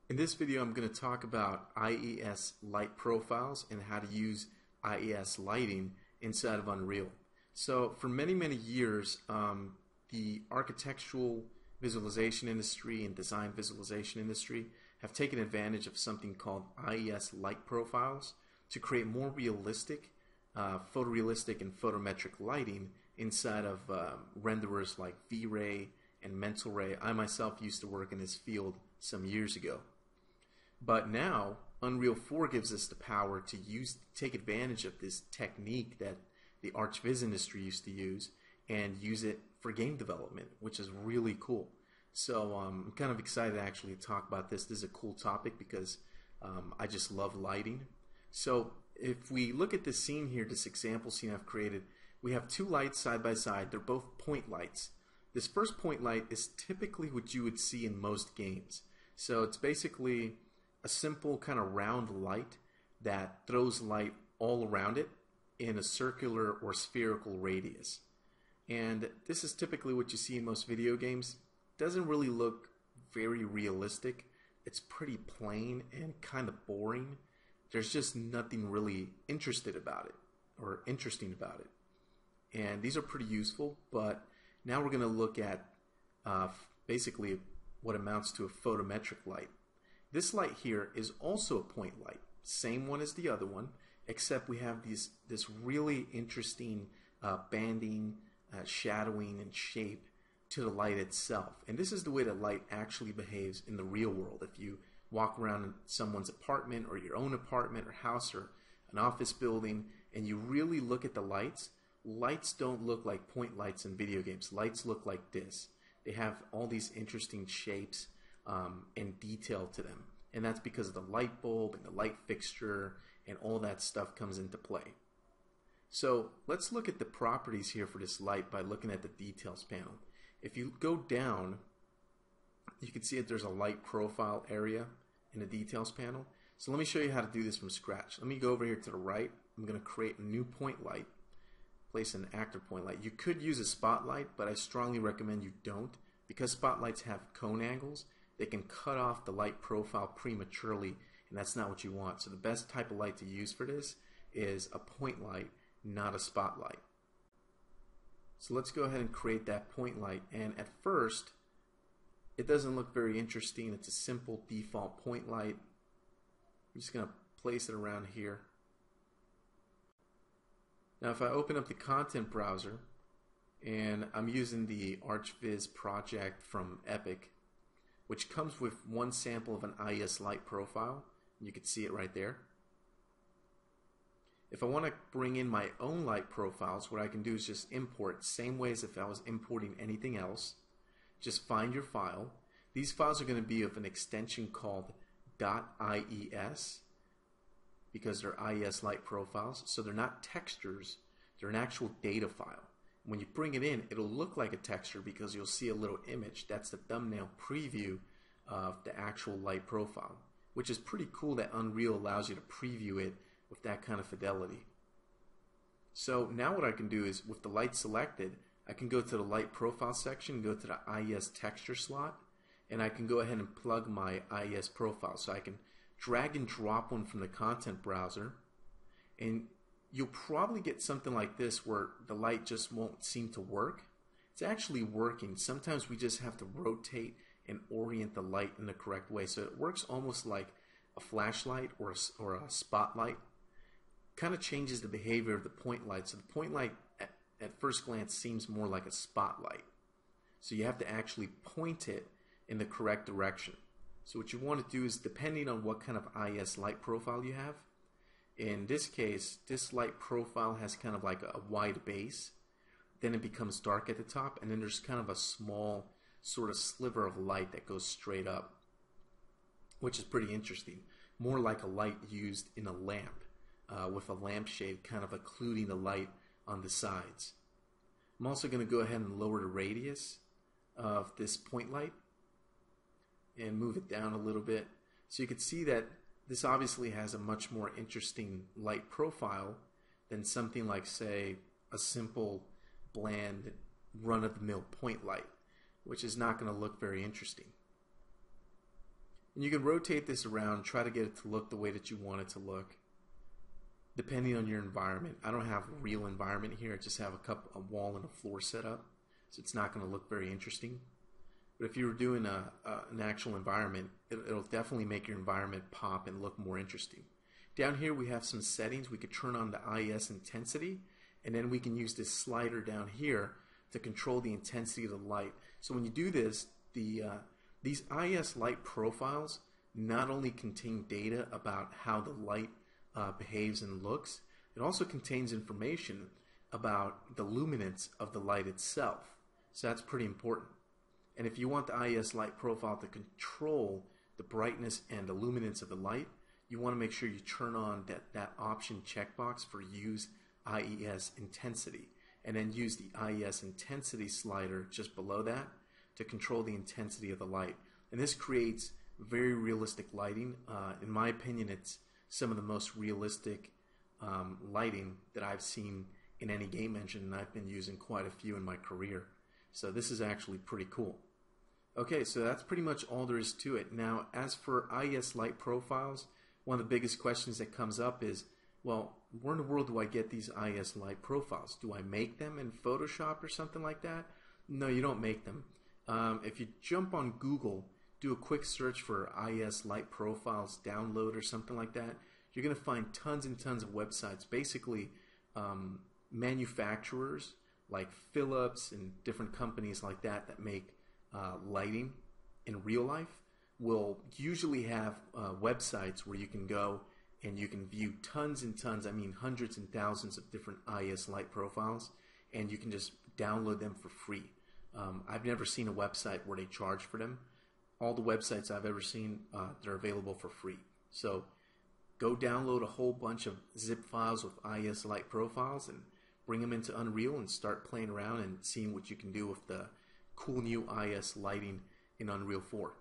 In this video, I'm going to talk about IES light profiles and how to use IES lighting inside of Unreal. So for many years, the architectural visualization industry and design visualization industry have taken advantage of something called IES light profiles to create more realistic, photorealistic and photometric lighting inside of renderers like V-Ray and Mental Ray. I myself used to work in this field some years ago. But now Unreal 4 gives us the power to take advantage of this technique that the ArchViz industry used to use and use it for game development, which is really cool. So I'm kind of excited to actually talk about this. This is a cool topic because I just love lighting. So if we look at this scene here, this example scene I've created, we have two lights side by side. They're both point lights. This first point light is typically what you would see in most games. So it's basically a simple kind of round light that throws light all around it in a circular or spherical radius. And this is typically what you see in most video games. Doesn't really look very realistic. It's pretty plain and kind of boring. There's just nothing really interesting about it. And these are pretty useful, but now we're going to look at basically what amounts to a photometric light. This light here is also a point light, same one as the other one, except we have this really interesting banding, shadowing, and shape to the light itself. And this is the way that light actually behaves in the real world. If you walk around in someone's apartment or your own apartment or house or an office building and you really look at the lights, lights don't look like point lights in video games. Lights look like this. They have all these interesting shapes and detail to them, and that's because of the light bulb and the light fixture and all that stuff comes into play. So let's look at the properties here for this light by looking at the details panel. If you go down, you can see that there's a light profile area in the details panel. So let me show you how to do this from scratch. Let me go over here to the right. I'm going to create a new point light, place an active point light. You could use a spotlight, but I strongly recommend you don't, because spotlights have cone angles. They can cut off the light profile prematurely, and that's not what you want. So the best type of light to use for this is a point light, not a spotlight. So let's go ahead and create that point light. And at first, it doesn't look very interesting. It's a simple default point light. I'm just going to place it around here. Now if I open up the content browser, and I'm using the ArchViz project from Epic, which comes with one sample of an IES light profile. You can see it right there. If I want to bring in my own light profiles, what I can do is just import, same way as if I was importing anything else. Just find your file. These files are going to be of an extension called .ies because they're IES light profiles. So they're not textures, they're an actual data file. When you bring it in, it'll look like a texture because you'll see a little image. That's the thumbnail preview of the actual light profile, which is pretty cool that Unreal allows you to preview it with that kind of fidelity. So now what I can do is, with the light selected, I can go to the light profile section, go to the IES texture slot, and I can go ahead and plug my IES profile. So I can drag and drop one from the content browser, and you'll probably get something like this where the light just won't seem to work. It's actually working. Sometimes we just have to rotate and orient the light in the correct way. So it works almost like a flashlight or a spotlight. Kind of changes the behavior of the point light. So the point light at first glance seems more like a spotlight. So you have to actually point it in the correct direction. So what you want to do is, depending on what kind of IES light profile you have, in this case, this light profile has kind of like a wide base, then it becomes dark at the top, and then there's kind of a small sort of sliver of light that goes straight up, which is pretty interesting. More like a light used in a lamp, with a lampshade kind of occluding the light on the sides. I'm also going to go ahead and lower the radius of this point light and move it down a little bit, so you can see that this obviously has a much more interesting light profile than something like, say, a simple, bland, run-of-the-mill point light, which is not going to look very interesting. And you can rotate this around, try to get it to look the way that you want it to look, depending on your environment. I don't have a real environment here. I just have a wall and a floor set up, so it's not going to look very interesting. But if you were doing an actual environment, it'll definitely make your environment pop and look more interesting. Down here we have some settings. We could turn on the IES intensity, and then we can use this slider down here to control the intensity of the light. So when you do this, these IES light profiles not only contain data about how the light behaves and looks, it also contains information about the luminance of the light itself. So that's pretty important. And if you want the IES light profile to control the brightness and the luminance of the light, you want to make sure you turn on that option checkbox for use IES intensity, and then use the IES intensity slider just below that to control the intensity of the light. And this creates very realistic lighting. In my opinion, it's some of the most realistic lighting that I've seen in any game engine, and I've been using quite a few in my career. So this is actually pretty cool. Okay, so that's pretty much all there is to it. Now, as for IES light profiles, one of the biggest questions that comes up is, well, where in the world do I get these IES light profiles? Do I make them in Photoshop or something like that? No, you don't make them. If you jump on Google, do a quick search for IES light profiles download or something like that, you're going to find tons and tons of websites. Basically, manufacturers like Philips and different companies like that make lighting in real life will usually have websites where you can go and you can view tons and tons, I mean hundreds and thousands of different IES light profiles, and you can just download them for free. I've never seen a website where they charge for them. All the websites I've ever seen, they're available for free. So go download a whole bunch of zip files with IES light profiles and bring them into Unreal and start playing around and seeing what you can do with the cool new IES lighting in Unreal 4.